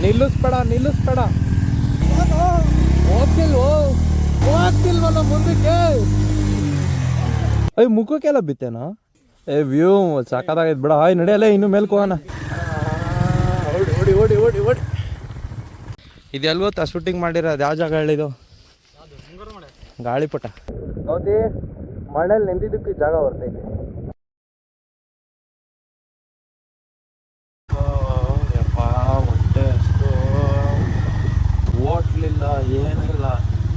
ನಿಲ್ಲಿಸ್ಬೇಡ ಹೋಗ್ತಿಲ್ವಲ್ಲ ಮುಂದಕ್ಕೆ. ಅಯ್ಯ ಮುಖಕ್ಕೆಲ್ಲ ಬಿತ್ತೇನೋ. ವ್ಯೂ ಸಕ್ಕತ್ತಾಗೈತೆ ಬಿಡ. ನಡೆಯಲ್ಲ ಇನ್ನು ಮೇಲ್ಕ್ ಹೋಗೋಣ. ಓಡಿ ಇದೆಲ್ಲ ಗೊತ್ತಾ ಶೂಟಿಂಗ್ ಮಾಡಿರೋದು? ಯಾವ ಜಾಗ ಹೇಳಿದು? ಗಾಳಿಪಟ. ಹೌದಿ ಮಳೇಲಿ ನಿಂತಿದ್ದಕ್ಕೆ ಜಾಗ ಬರ್ತೈತಿ. ಹೊಟ್ಟೆ ಅಷ್ಟು ಹೋಟ್ಲಿಲ್ಲ ಏನಿಲ್ಲ.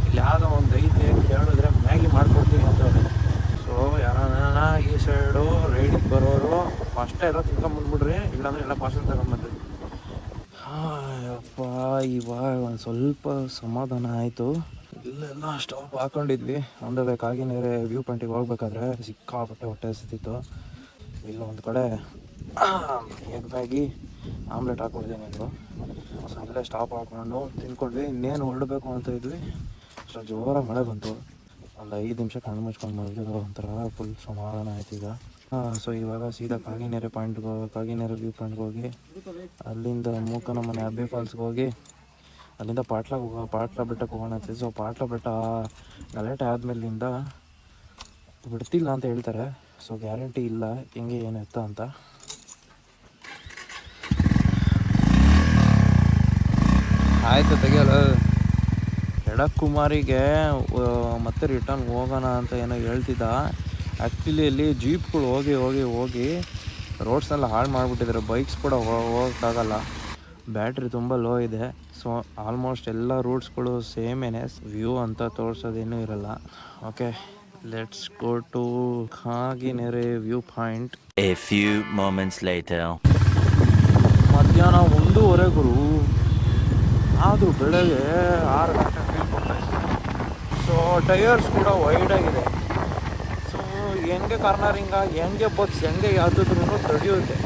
ಇಲ್ಲಿ ಯಾವುದೋ ಒಂದು ಐತೆ ಕೇಳಿದ್ರೆ ಮ್ಯಾಗಿ ಮಾಡ್ಕೊಡ್ತೀನಿ ಅಂತ. ಸೊ ಯಾರನ್ನ ಈ ಸೈಡು ರೈಡಿಗೆ ಬರೋರು ಫಸ್ಟೇ ಎಲ್ಲ ತಿನ್ಕೊಂಬಂದ್ಬಿಡ್ರಿ, ಇಲ್ಲಾಂದ್ರೆ ಎಲ್ಲ ಪಾರ್ಸಲ್ ತಗೊಂಡ್ಬಂದ್ರಿ. ಯಪ್ಪ ಇವಾಗ ಒಂದು ಸ್ವಲ್ಪ ಸಮಾಧಾನ ಆಯಿತು. ಇಲ್ಲೆಲ್ಲ ಸ್ಟಾಪ್ ಹಾಕೊಂಡಿದ್ವಿ. ಒಂದೇ ಕಾಗಿನೆರೆ ವ್ಯೂ ಪಾಯಿಂಟಿಗೆ ಹೋಗ್ಬೇಕಾದ್ರೆ ಸಿಕ್ಕಾಪಟ್ಟೆ ಹೊಟ್ಟೆ ಹಸಿತಿತ್ತು. ಇಲ್ಲ ಒಂದು ಕಡೆ ಎಗ್ ಮ್ಯಾಗಿ ಆಮ್ಲೆಟ್ ಹಾಕ್ಕೊಡ್ತೀನಿ ಅಂದರು. ಸೊ ಅಲ್ಲೇ ಸ್ಟಾಪ್ ಹಾಕ್ಕೊಂಡು ತಿನ್ಕೊಂಡ್ವಿ. ಇನ್ನೇನು ಹೊರಡಬೇಕು ಅಂತ ಇದ್ವಿ. ಸೊ ಜೋರಾಗಿ ಮಳೆ ಬಂತು. ಒಂದು 5 ನಿಮಿಷ ಕಣ್ಣು ಮುಚ್ಕೊಂಡು ಮಲಗಿದ್ರು. ಒಂಥರ ಫುಲ್ ಸಮಾಧಾನ ಆಯ್ತು ಈಗ. ಸೊ ಇವಾಗ ಸೀದಾ ಕಾಗಿನೆರೆ ವ್ಯೂ ಪಾಯಿಂಟ್ಗೆ ಹೋಗಿ ಅಲ್ಲಿಂದ ಮೂಕನ ಮನೆ ಅಬ್ಬೆ ಫಾಲ್ಸ್ಗೆ ಹೋಗಿ ಅಲ್ಲಿಂದ ಪಾಟ್ಲ ಬೆಟ್ಟಕ್ಕೆ ಹೋಗೋಣ ಅಂತೀವಿ. ಸೊ ಪಾಟ್ಲ ಬೆಟ್ಟ ಗಲಾಟೆ ಆದಮೇಲಿಂದ ಬಿಡ್ತಿಲ್ಲ ಅಂತ ಹೇಳ್ತಾರೆ. ಸೊ ಗ್ಯಾರಂಟಿ ಇಲ್ಲ ಹೆಂಗೆ ಏನು ಎತ್ತ ಅಂತ. ಆಯಿತು ತೆಗಿಯಲ್ಲ. ಕುಮಾರಿಗೆ ಮತ್ತೆ ರಿಟರ್ನ್ ಹೋಗೋಣ ಅಂತ ಏನೋ ಹೇಳ್ತಿದ್ದ. ಆ್ಯಕ್ಚುಲಿ ಇಲ್ಲಿ ಜೀಪ್ಗಳು ಹೋಗಿ ರೋಡ್ಸ್ನೆಲ್ಲ ಹಾಳು ಮಾಡಿಬಿಟ್ಟಿದ್ದಾರೆ. ಬೈಕ್ಸ್ ಕೂಡ ಹೋಗೋಕ್ಕಾಗಲ್ಲ. ಬ್ಯಾಟ್ರಿ ತುಂಬ ಲೋ ಇದೆ. ಸೊ ಆಲ್ಮೋಸ್ಟ್ ಎಲ್ಲ ರೂಟ್ಸ್ಗಳು ಸೇಮೇನೆ. ವ್ಯೂ ಅಂತ ತೋರಿಸೋದೇನೂ ಇರಲ್ಲ. Okay let's go to Kaginere view point. A few moments later. ಮಧ್ಯಾಹ್ನ 1:15 ಗುರು. ಆದರೂ ಬೆಳಗ್ಗೆ 6 ಗಂಟೆ ಫೀಲ್ ಕೊಡ್ತಾಯಿತ್ತು. ಸೊ ಟೈರ್ಸ್ ಕೂಡ ವೈಡಾಗಿದೆ. ಸೊ ಹೆಂಗೆ ಕಾರ್ನರಿಂಗ ಹೆಂಗೆ ಬಗ್ಸ್ ಹೆಂಗೆ ಯಾವುದಾದ್ರೂ ತಡೆಯುತ್ತೆ.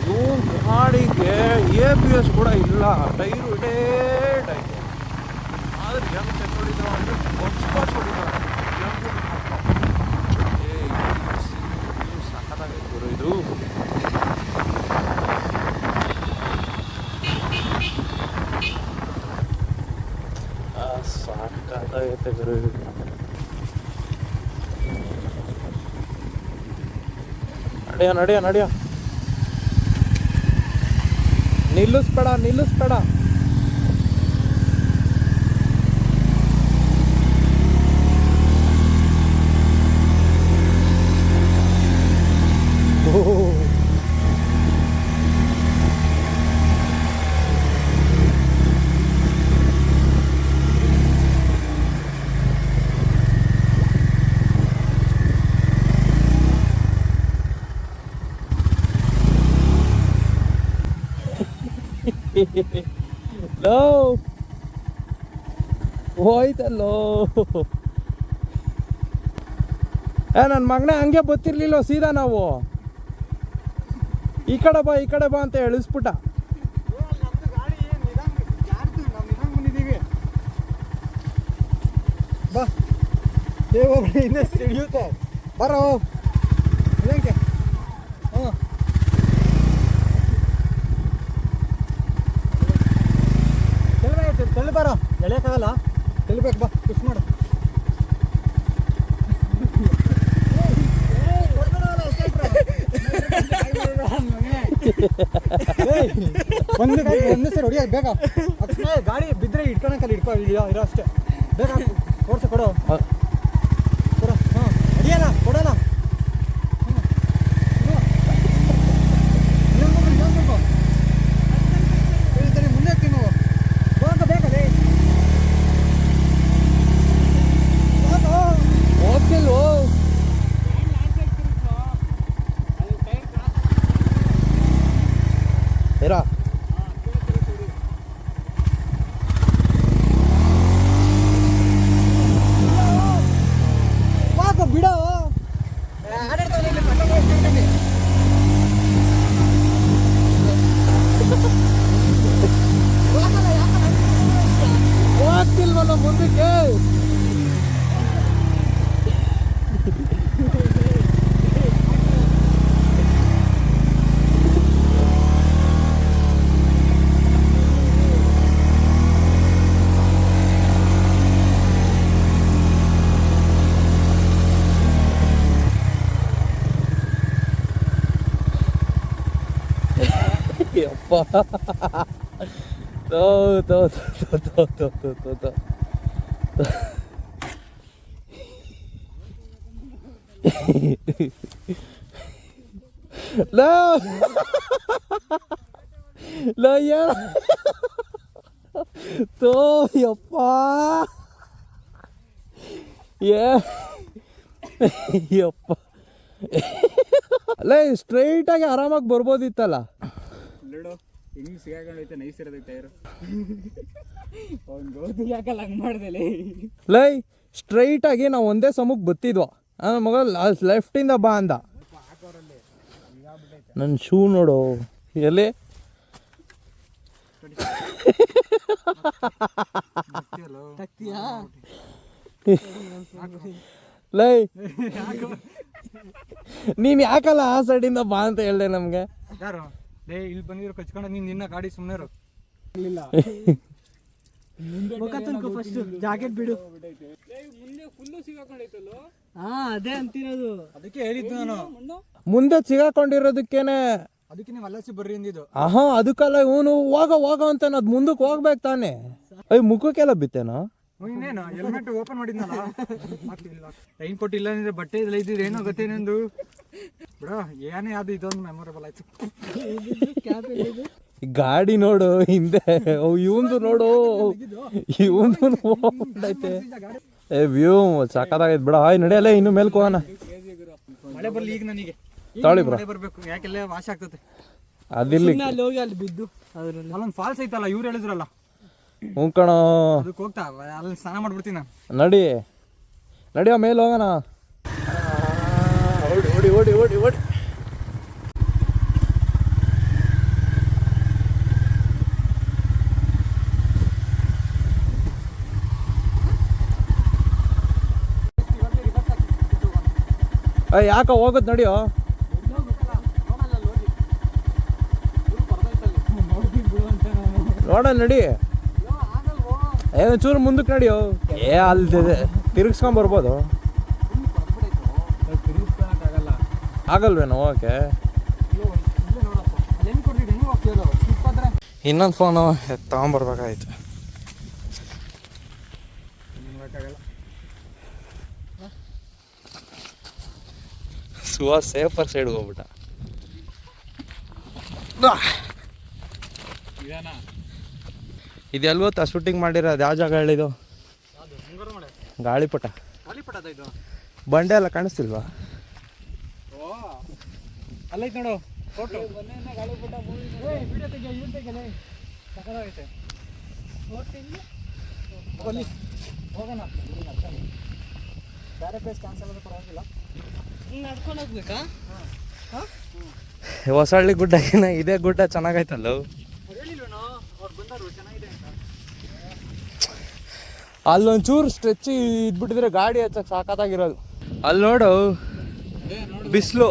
ಇವು ಗಾಡಿಗೆ ABS ಕೂಡ ಇಲ್ಲ. ಟೈರು ಡೇಟ್ ಆಯಿತು. ಆದರೆ ಹೆಂಗೆ ಚೆಕ್ ಹೊಡಿದ್ರು ಅಂದರೆ ಬಗ್ಸ್ ಹೊಡಿತಾರೆ. ಸಕ್ಕತ್ತಾಗೈತೆ ಗುರು ಇದು. ಸಾಕಾಗೈತೆ ಗುರು. ನಡೆಯ ನಿಲ್ಲಿಸ್ಬೇಡ. ಲೋ ಹೋಯ್ತಲ್ಲೋ. ನನ್ನ ಮಗನೇ ಹಂಗೆ ಗೊತ್ತಿರ್ಲಿಲ್ಲ. ಸೀದಾ ನಾವು ಈ ಕಡೆ ಬಾ ಅಂತ ಹೇಳಿಸ್ಬಿಟ್ಟ. ಬರೋ ತೆಳ್ಳಿ ಬರೋ. ಎಳೆಯೋಕ್ಕಾಗಲ್ಲ. ತೆಳಿಬೇಕು ಬಾ. ಪುಷ್ ಮಾಡು. ಒಂದೇ ಸರಿ ಹೊಡಿಯೋದು ಬೇಗ. ಗಾಡಿ ಬಿದ್ದರೆ ಇಟ್ಕೊಳಕಲ್ಲಿ ಇರೋ ಅಷ್ಟೇ. ಬೇಗ ಓಡಿಸಿ ಕೊಡು. ಹಾಂ ಅಡಿಯಲ್ಲ ಕೊಡೋಣ. ಮುಂದೆ ಹಾಕ್ತೀನಿ ಬೇಕದೇ. ಹೋಗ್ತಿಲ್ವೋ? ಇರಾ ಬಿಡೋ. ಹೋಗ್ತಿಲ್ವಲ್ಲ ಮುಂದಕ್ಕೆ. ತೋ ತೋ ತೋ ತೋ ತೋ ತೋ ತೋ ತೋ ಲೋ ಲೋ ಯಾರ ತೋ ಯಪ್ಪ ಯಪ್ಪ ಅಲ್ಲ ಸ್ಟ್ರೈಟಾಗಿ ಆರಾಮಾಗಿ ಬರ್ಬೋದಿತ್ತಲ್ಲ. ಹಿಂಗ್ ಸಿಗಾಕೊಂಡೈತೆ ನೈಸ್ ಇರೋದೈತೆ ಟೈರು. ಅವ್ನು ಗೋಧಿ ಯಾಕಲ್ಲ ಹಂಗೆ ಮಾಡ್ದಲೆ. ಲೈ ಸ್ಟ್ರೈಟಾಗಿ ನಾವು ಒಂದೇ ಸಮಕ್ಕೆ ಬತ್ತಿದ್ವ, ಮಗ ಲೆಫ್ಟಿಂದ ಬಾ ಅಂದ. ನನ್ನ ಶೂ ನೋಡು ಎಲ್ಲಿ ಲೈ ನೀನ್ ಯಾಕಲ್ಲ ಆ ಸೈಡಿಂದ ಬಾ ಅಂತ ಹೇಳ್ದೆ ನಮ್ಗೆ. ಯಾರು ಲೇ ಇಲ್ಲಿ ಬಂದಿರೋ ಕಚ್ಕೊಂಡು ನೀನ್ ನಿನ್ನ ಗಾಡಿ ಸುಮ್ಮನೆ ಜಾಕೆಟ್ ಬಿಡು. ಮುಂದೆ ಫುಲ್ಲು ಸಿಗಾಕೊಂಡೈತಲ್ಲ. ಹಾ ಅದೇ ಅಂತಿರೋದು, ಅದಕ್ಕೆ ಹೇಳಿದ್ದು ನಾನು. ಮುಂದೆ ಸಿಗಾಕೊಂಡಿರೋದಕ್ಕೇನೆ ಅದಕ್ಕೆ ನೀವು ಅಲ್ಲಸಿ ಬರ್ರಿ ಅಂದಿದ್ದು. ಆಹಾ ಅದಕ್ಕಲ್ಲ, ಇವನು ಹೋಗ ಅಂತ ಅದ್ ಮುಂದಕ್ಕೆ ಹೋಗ್ಬೇಕು ತಾನೆ. ಅಯ್ಯ ಮುಖಕ್ಕೆಲ್ಲ ಬಿತ್ತೇನೋ. ಇನ್ನೇನು ಹೆಲ್ಮೆಟ್ ಓಪನ್ ಮಾಡಿದ್ನಲ್ಲ, ರೈನ್ ಕೋಟ್ ಇಲ್ಲ ಅಂದ್ರೆ ಬಟ್ಟೆ ಇಲ್ಲ ಇದ್ದಿದ್ರೆ ಏನೋ ಗೊತ್ತೇನೆಂದು ಬಿಡೋ. ಏನೇ ಅದು ಇದೊಂದು ಮೆಮೊರೇಬಲ್ ಆಯ್ತು. ಗಾಡಿ ನೋಡು ಹಿಂದೆ, ಇವಂದು ನೋಡು, ಇವಂದು ನೋಡೈತೆ. ವ್ಯೂ ಸಾಕಾಗೈತೆ ಬಿಡ. ಹಾಯ್ ನಡೆಯಲ್ಲ ಇನ್ನು ಮೇಲ್ಕ್ ಹೋಗೋಣ. ಮಳೆ ಬರ್ಲಿ ಈಗ ನನಗೆ ತಾಳಿ ಬ್ರೋ ಬರ್ಬೇಕು, ಯಾಕೆಲ್ಲ ವಾಶ್ ಆಗ್ತದೆ. ಅದಿಲ್ಲಿ ಹೋಗಿ ಅಲ್ಲಿ ಬಿದ್ದು ಅಲ್ಲೊಂದು ಫಾಲ್ಸ್ ಐತಲ್ಲ, ಇವ್ರು ಹೇಳಿದ್ರಲ್ಲ, ಹ್ಞೂ ಕಣ ಅದಕ್ಕೆ ಹೋಗ್ತಾ ಅಲ್ಲಿ ಸ್ನಾನ ಮಾಡ್ಬಿಡ್ತೀನಿ ನಾನು. ನಡಿಯೋ ಮೇಲೆ ಹೋಗೋಣ. ಓಡಿ ಓಡಿ ಓಡಿ ಓಡಿ. ಯಾಕ ಹೋಗೋದು ನಡಿಯೋ. ನೋಡ ನಡಿ, ಏನೋ ಚೂರು ಮುಂದಕ್ಕೆ ನಡಿಯೋ. ಅಲ್ಲಿ ತಿರುಗಿಸ್ಕೊಂಡ್ ಬರ್ಬೋದು. ಆಗಲ್ವೇನೋ ಓಕೆ. ಇನ್ನೊಂದು ಫೋನು ತಗೊಂಬರ್ಬೇಕಾಯ್ತು. ಸುವಾ ಸೇಫರ್ ಸೈಡ್ ಹೋಗ್ಬಿಟ್ಟ. ಇದು ಎಲ್ವತ್ತ ಶೂಟಿಂಗ್ ಮಾಡಿರೋದು ಯಾವ ಜಾಗ ಹೇಳಿದು? ಗಾಳಿಪಟ. ಬಂಡೆ ಎಲ್ಲ ಕಾಣಿಸ್ತಿಲ್ವಾ? ಅಲ್ಲೈತೆ ನೋಡು ಫೋಟೋ. ಹೋಗೋಣ ಬೇರೆ ಪ್ಲೇಸ್ ಕ್ಯಾನ್ಸಲ್ ಆದ್ರೆ ಪರವಾಗಿಲ್ಲ. ನಡ್ಕೊಂಡು ಹೋಗ್ಬೇಕಾ? ಹೊಸಳ್ಳಿ ಗುಡ್ಡಕ್ಕಿನ ಇದೇ ಗುಡ್ಡ ಚೆನ್ನಾಗೈತಲ್ಲ. ಅಲ್ಲೊಂಚೂರು ಸ್ಟ್ರೆಚ್ ಇದ್ಬಿಟ್ಟಿದ್ರೆ ಗಾಡಿ ಹಚ್ಚಕ್ಕೆ ಸಾಕಾಗಿರೋದು. ಅಲ್ಲಿ ನೋಡು ಬಿಸಿಲು,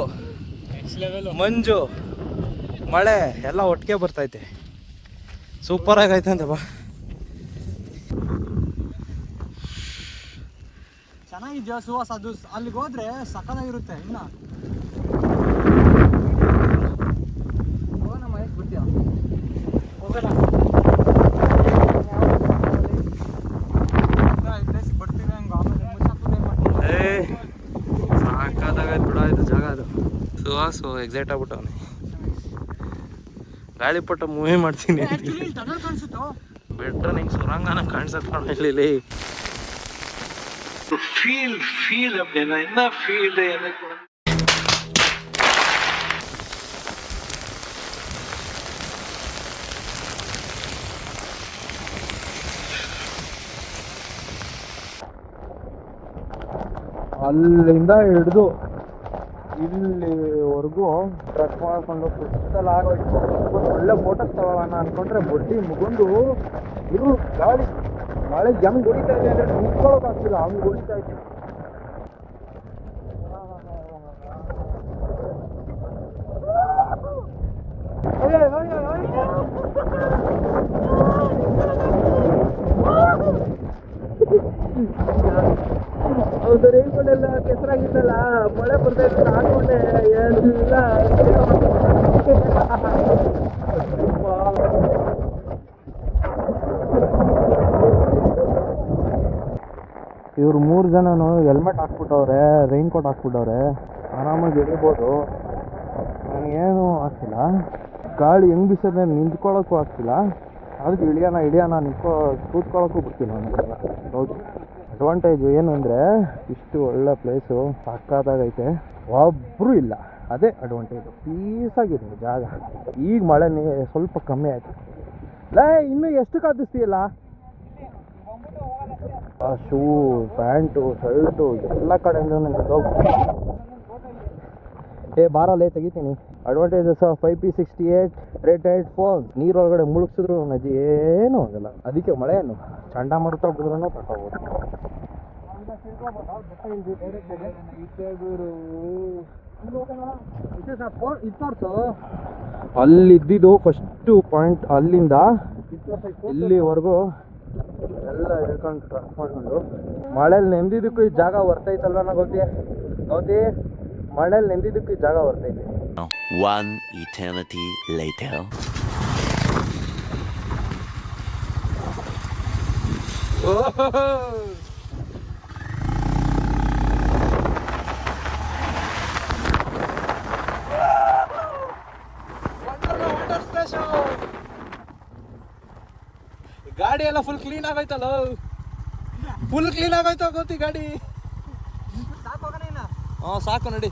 ಮಂಜು, ಮಳೆ ಎಲ್ಲ ಒಟ್ಟಿಗೆ ಬರ್ತೈತೆ. ಸೂಪರ್ ಆಗೈತೆ ಅಂತ ಬಾ. ಚೆನ್ನಾಗಿದ್ಯಾ ಸುವಾಸ? ಅದು ಅಲ್ಲಿಗೆ ಹೋದ್ರೆ ಸಕ್ಕತ್ತಾಗಿರುತ್ತೆ. ಇನ್ನ ಹೋಗೋಣ ಮಹೇಶ್, ಬಿಡ್ತೀಯ? ಹೋಗೋಣ ಬರ್ತೀವಿ ಹಂಗೆ. ಆಮೇಲೆ ಸಾಕಾಗೈತೆ ಬಿಡ ಇದು ಜಾಗ. ಅದು ಸುಹಾಸು ಎಕ್ಸೈಟ್ ಆಗ್ಬಿಟ್ಟವನಿ. ಗಾಳಿಪಟ ಮೂವಿ ಮಾಡ್ತೀನಿ ಕಾಣಿಸುತ್ತೋ ಬಿಟ್ರೆ ನಿಂಗೆ ಸುರಂಗನ ಕಾಣಿಸತ್ ನೋಡ ಇಲ್ಲಿ. ಫೀಲ್ அப்படினா என்ன ஃபீல் எனக்கு ಅಲ್ಲಿಂದ ಹಿಡಿದು ಇಲ್ಲಿವರೆಗೂ ಟ್ರಕ್ ಮಾಡ್ಕೊಂಡು ಸುತ್ತಲ ಆಗೋಯ್ತು. ಒಳ್ಳೆ ಫೋಟೋಸ್ ತಗೊಳ್ಳೋಣ ಅನ್ಕೊಂಡ್ರೆ ಬಡ್ಡಿ ಮುಗೊಂಡು ಇರು ಗಾಳಿ ಮಳೆ ಹೆಂಗ್ ಹೊಡಿತಾ ಇದೆ ಅಂದ್ರೆ ನಿಂತ್ಕೊಳ್ಳೋಕಾಗ್ತಿಲ್ಲ, ಹಂಗೆ ಹೊಡಿತಾ ಇತ್ತು. ಹೌದು ರೈನ್ಕೋಟೆಲ್ಲ ಕೆಸರಾಗಿದ್ದಲ್ಲ, ಮಳೆ ಬರ್ತಾ ಇತ್ತು ಹಾಕೊಂಡೆ ಎಲ್ಲ ಇವ್ರು 3 ಜನನು ಹೆಲ್ಮೆಟ್ ಹಾಕ್ಬಿಟ್ಟವ್ರೆ, ರೈನ್ ಕೋಟ್ ಹಾಕ್ಬಿಟ್ಟವ್ರೆ, ಆರಾಮಾಗಿ ಇಳಿಬೋದು. ನನಗೇನು ಆಗ್ತಿಲ್ಲ, ಗಾಳಿ ಹೆಂಗೆ ಬಿಸಿದ್ರೆ ನಿಂತ್ಕೊಳ್ಳೋಕ್ಕೂ ಆಗ್ತಿಲ್ಲ, ಅದಕ್ಕೆ ಇಳಿಯೋಣ ಕೂತ್ಕೊಳ್ಳೋಕ್ಕೂ ಬಿಡ್ತಿಲ್ಲ ನನಗೆಲ್ಲ. ಹೌದು, ಅಡ್ವಾಂಟೇಜು ಏನು ಅಂದರೆ ಇಷ್ಟು ಒಳ್ಳೆ ಪ್ಲೇಸು, ಸಕ್ಕತ್ತಾಗೈತೆ, ಒಬ್ಬರು ಇಲ್ಲ, ಅದೇ ಅಡ್ವಾಂಟೇಜು. ಪೀಸಾಗಿದೆ ಜಾಗ. ಈಗ ಮಳೆ ಸ್ವಲ್ಪ ಕಮ್ಮಿ ಆಯಿತು. ಇನ್ನೂ ಎಷ್ಟು ಕಾದಿಸ್ತೀಯಲ್ಲ? ಆ ಶೂ, ಪ್ಯಾಂಟು, ಶರ್ಟು ಎಲ್ಲ ಕಡೆಯಿಂದ ನನಗೆ ಬಾರಲ್ಲೇ ತೆಗಿತೀನಿ. Advantages 5P68 rated phone. ನೀರೊಳಗಡೆ ಮುಳುಗಿಸಿದ್ರು ನಜಿ ಏನೂ ಆಗಲ್ಲ. ಅದಕ್ಕೆ ಮಳೆಯನ್ನು ಚಂಡಮಾರುತ ಬಿದ್ರೂ ತಗೋಬೋದು. ಅಲ್ಲಿದ್ದಿದ್ದು ಫಸ್ಟು ಪಾಯಿಂಟ್, ಅಲ್ಲಿಂದ ಇಲ್ಲಿವರೆಗೂ ಎಲ್ಲ ಹೇಳ್ಕೊಂಡು ಟ್ರಾಕ್ ಮಾಡ್ಕೊಂಡು ಮಳೇಲಿ ನೆಂದಿದ್ದಕ್ಕೂ ಈ ಜಾಗ ಬರ್ತೈತಲ್ವ ಗೌತಿ, ಮಳೇಲಿ ನೆಂದಿದ್ದಕ್ಕೂ ಈ ಜಾಗ ಬರ್ತೈತೆ. One eternity later. ಗಾಡಿ ಎಲ್ಲ ಫುಲ್ ಕ್ಲೀನ್ ಆಗೋಯ್ತಲ್ಲ, ಫುಲ್ ಕ್ಲೀನ್ ಆಗೋಯ್ತು ಗೊತ್ತಿ ಗಾಡಿ. ಸಾಕು ನಡಿ.